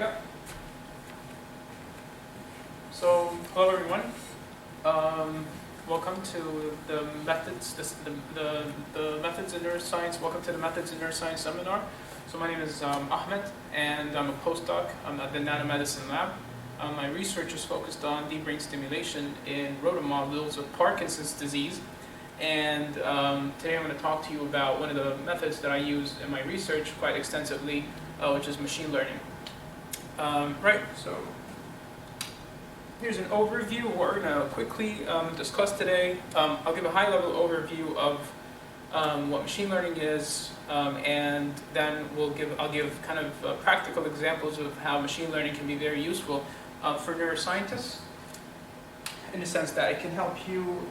Yeah. So, hello everyone. Welcome to the methods, the methods in neuroscience. Welcome to the methods in neuroscience seminar. So my name is Ahmed, and I'm a postdoc. I'm at the nanomedicine lab. My research is focused on deep brain stimulation in rodent models of Parkinson's disease. And today I'm going to talk to you about one of the methods that I use in my research quite extensively, which is machine learning. So here's an overview of what we're going to quickly discuss today. I'll give a high-level overview of what machine learning is, and then I'll give kind of practical examples of how machine learning can be very useful for neuroscientists, in the sense that it can help you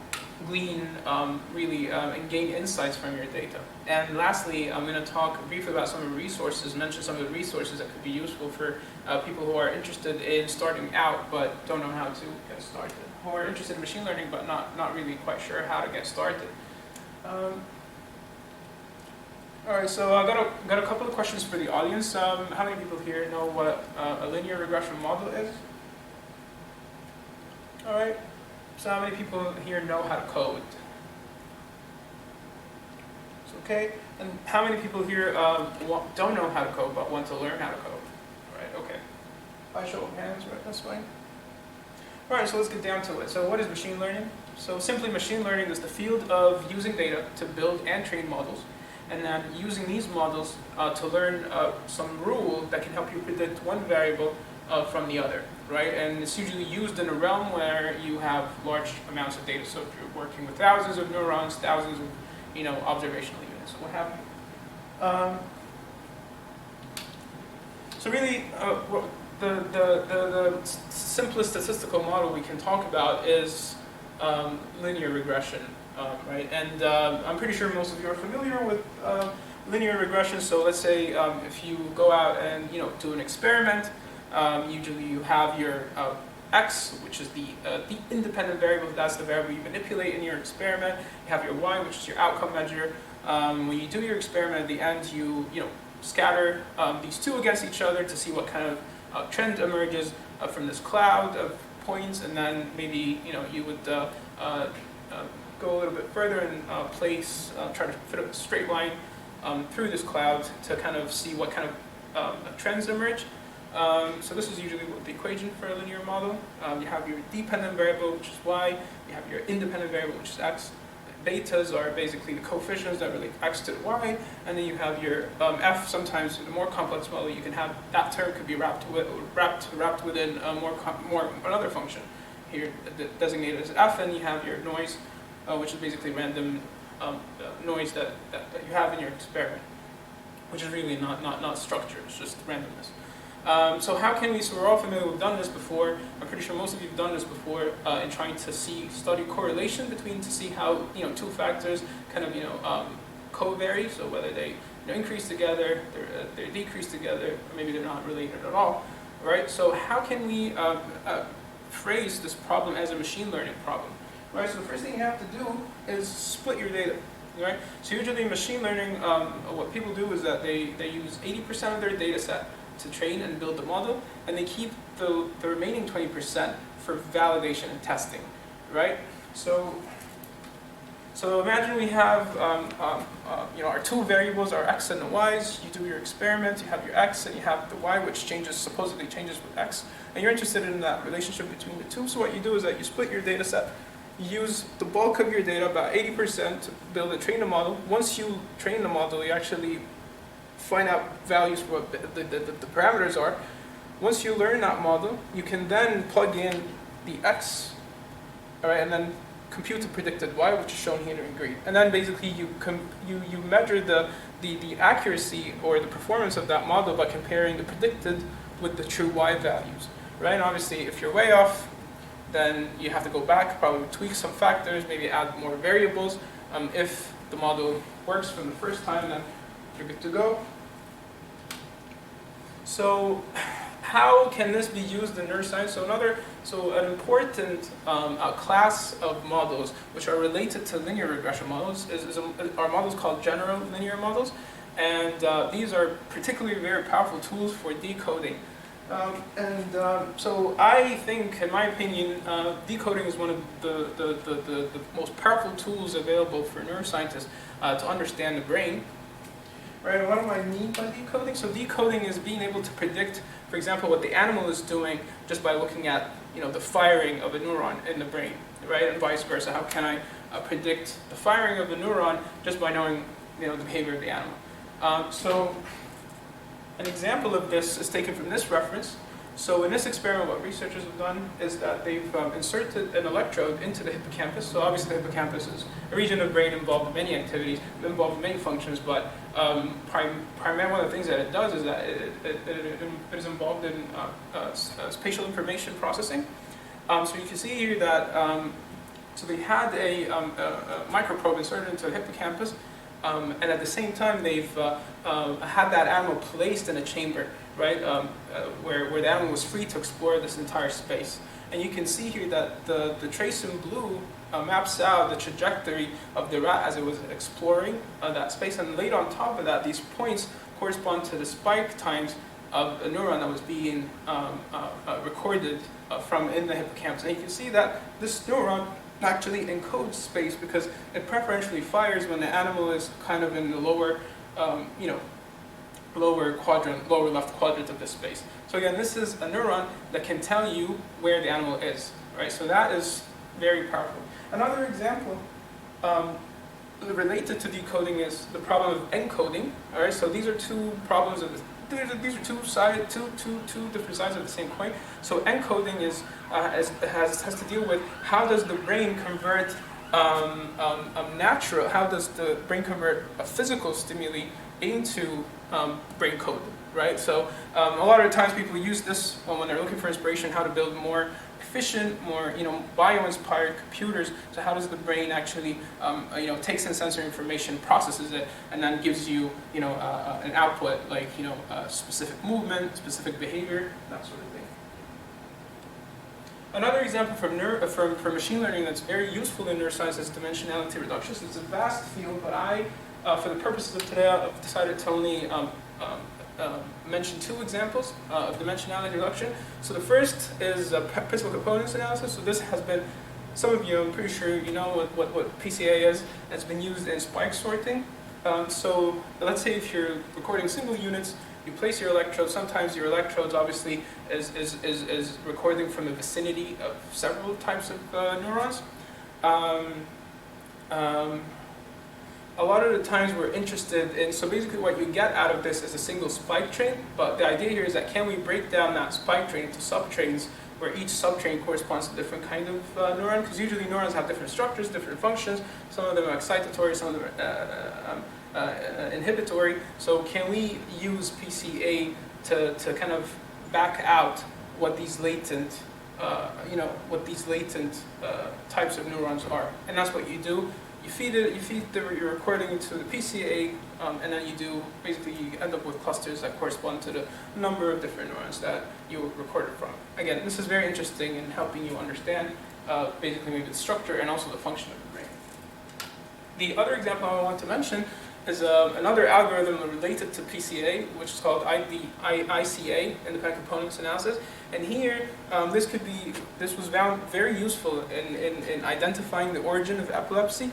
glean and gain insights from your data. And lastly, I'm going to talk briefly about some of the resources, mention some of the resources that could be useful for people who are interested in starting out but don't know how to get started, who are interested in machine learning but not really quite sure how to get started. Alright, so I got a couple of questions for the audience. How many people here know what a linear regression model is? Alright. So how many people here know how to code? It's okay. And how many people here don't know how to code but want to learn how to code? Right, okay. By show of hands, right, that's fine. Alright, so let's get down to it. So what is machine learning? So simply, machine learning is the field of using data to build and train models, and then using these models to learn some rule that can help you predict one variable from the other, right? And it's usually used in a realm where you have large amounts of data. So if you're working with thousands of neurons, thousands of observational units, what have you. So really, the simplest statistical model we can talk about is linear regression, right? And I'm pretty sure most of you are familiar with linear regression. So let's say if you go out and do an experiment. Usually you have your x, which is the independent variable. That's the variable you manipulate in your experiment. You have your y, which is your outcome measure. When you do your experiment, at the end you scatter these two against each other to see what kind of trend emerges from this cloud of points, and then maybe you would go a little bit further and try to fit up a straight line through this cloud to kind of see what kind of trends emerge. So this is usually the equation for a linear model. You have your dependent variable, which is y. You have your independent variable, which is x. Betas are basically the coefficients that relate x to the y. And then you have your f. Sometimes in a more complex model, you can have that term could be wrapped within another function. Here designated as f, and you have your noise, which is basically random noise that you have in your experiment, which is really not structured. It's just randomness. So how can we, so we're all familiar, we've done this before, I'm pretty sure most of you have done this before in trying to study correlation to see how, two factors kind of, co-vary, so whether they increase together, they decrease together, or maybe they're not related at all, right? So how can we phrase this problem as a machine learning problem, right? So the first thing you have to do is split your data, right? So usually in machine learning, what people do is that they use 80% of their data set to train and build the model, and they keep the remaining 20% for validation and testing, right? So imagine we have our two variables, our x and the y's. You do your experiment, you have your x, and you have the y, which supposedly changes with x, and you're interested in that relationship between the two. So what you do is that you split your data set. You use the bulk of your data, about 80%, to train the model. Once you train the model, you actually find out values for what the parameters are. Once you learn that model, you can then plug in the x, all right, and then compute the predicted y, which is shown here in green. And then basically you measure the accuracy or the performance of that model by comparing the predicted with the true y values, right? And obviously, if you're way off, then you have to go back, probably tweak some factors, maybe add more variables. If the model works from the first time, then you're good to go. So how can this be used in neuroscience? So an important class of models which are related to linear regression models are models called general linear models. And these are particularly very powerful tools for decoding So I think, in my opinion, decoding is one of the most powerful tools available for neuroscientists to understand the brain. Right, what do I mean by decoding? So decoding is being able to predict, for example, what the animal is doing just by looking at, the firing of a neuron in the brain, right, and vice versa. How can I predict the firing of the neuron just by knowing, the behavior of the animal? So an example of this is taken from this reference. So in this experiment, what researchers have done is that they've inserted an electrode into the hippocampus. So obviously the hippocampus is a region of the brain involved in many activities, involved in many functions, but primarily one of the things that it does is that it is involved in spatial information processing. So you can see here that so they had a microprobe inserted into the hippocampus, and at the same time they've had that animal placed in a chamber, right, where the animal was free to explore this entire space. And you can see here that the trace in blue maps out the trajectory of the rat as it was exploring that space, and laid on top of that, these points correspond to the spike times of a neuron that was being recorded from in the hippocampus. And you can see that this neuron actually encodes space because it preferentially fires when the animal is kind of in the lower, lower left quadrant of this space. So again, this is a neuron that can tell you where the animal is, right? So that is very powerful. Another example related to decoding is the problem of encoding. All right, so these are two problems of these are two different sides of the same coin. So encoding has to deal with how does the brain convert how does the brain convert a physical stimuli into brain code, right? So a lot of the times people use this when they're looking for inspiration, how to build more efficient, more bio-inspired computers. So how does the brain actually takes in sensory information, processes it, and then gives you an output like specific movement, specific behavior, that sort of thing. Another example from machine learning that's very useful in neuroscience is dimensionality reduction. So it's a vast field, but I, for the purposes of today, I've decided to only mention two examples of dimensionality reduction. So the first is principal components analysis. So this has been, some of you, I'm pretty sure you know what PCA is. It's been used in spike sorting. So let's say if you're recording single units, you place your electrodes. Sometimes your electrodes obviously is recording from the vicinity of several types of neurons. A lot of the times we're interested in, so basically what you get out of this is a single spike train, but the idea here is that can we break down that spike train into subtrains where each subtrain corresponds to a different kind of neuron, because usually neurons have different structures, different functions. Some of them are excitatory, some of them are inhibitory. So can we use PCA to kind of back out what these latent types of neurons are? And that's what you do. You feed your recording into the PCA, and then you end up with clusters that correspond to the number of different neurons that you recorded from. Again, this is very interesting in helping you understand basically maybe the structure and also the function of the brain. The other example I want to mention is another algorithm related to PCA, which is called ICA, Independent Components Analysis. And here, this was found very useful in identifying the origin of epilepsy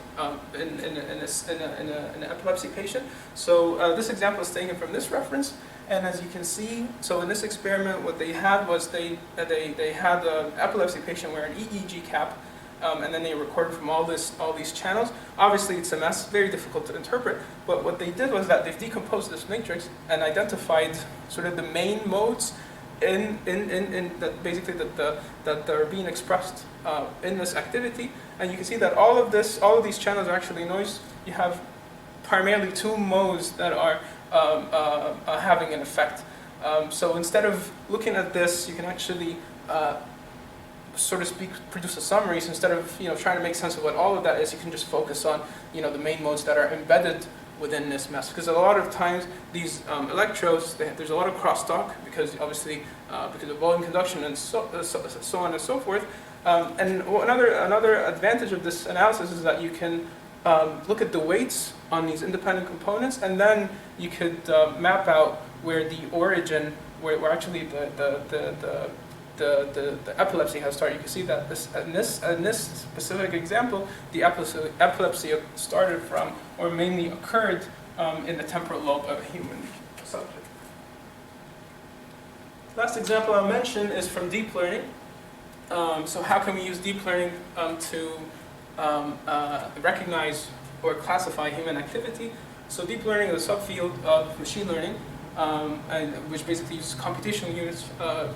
in an epilepsy patient. So this example is taken from this reference. And as you can see, so in this experiment, what they had was they had an epilepsy patient wear an EEG cap. And then they recorded from all these channels. Obviously, it's a mess, very difficult to interpret. But what they did was that they've decomposed this matrix and identified sort of the main modes that basically that are being expressed in this activity. And you can see that all of these channels are actually noise. You have primarily two modes that are having an effect. So instead of looking at this, you can actually so to speak, produce a summary. So instead of trying to make sense of what all of that is, you can just focus on the main modes that are embedded within this mess. Because a lot of times these electrodes, there's a lot of crosstalk because obviously because of volume conduction and so on and so forth. And another advantage of this analysis is that you can look at the weights on these independent components, and then you could map out where the origin, where actually the epilepsy has started. You can see that in this specific example, the epilepsy started from, or mainly occurred in the temporal lobe of a human subject. Last example I'll mention is from deep learning. So how can we use deep learning to recognize or classify human activity? So deep learning is a subfield of machine learning, which basically uses computational units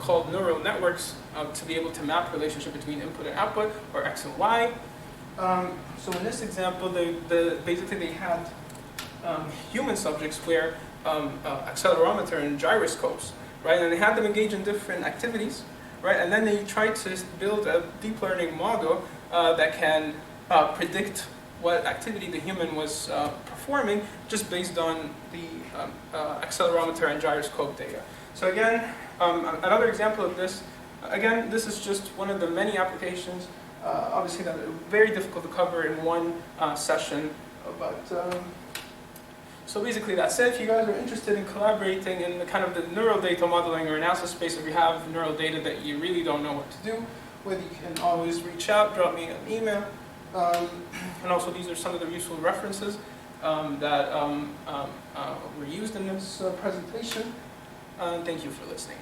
called neural networks to be able to map relationship between input and output, or X and Y. So in this example, basically they had human subjects where accelerometer and gyroscopes, right? And they had them engage in different activities, right? And then they tried to build a deep learning model that can predict what activity the human was performing just based on the accelerometer and gyroscope data. So again, another example of this, again, this is just one of the many applications, obviously that are very difficult to cover in one session, but so basically that's it. If you guys are interested in collaborating in the kind of the neural data modeling or analysis space, if you have neural data that you really don't know what to do with, you can always reach out, drop me an email. And also these are some of the useful references that were used in this presentation. Thank you for listening.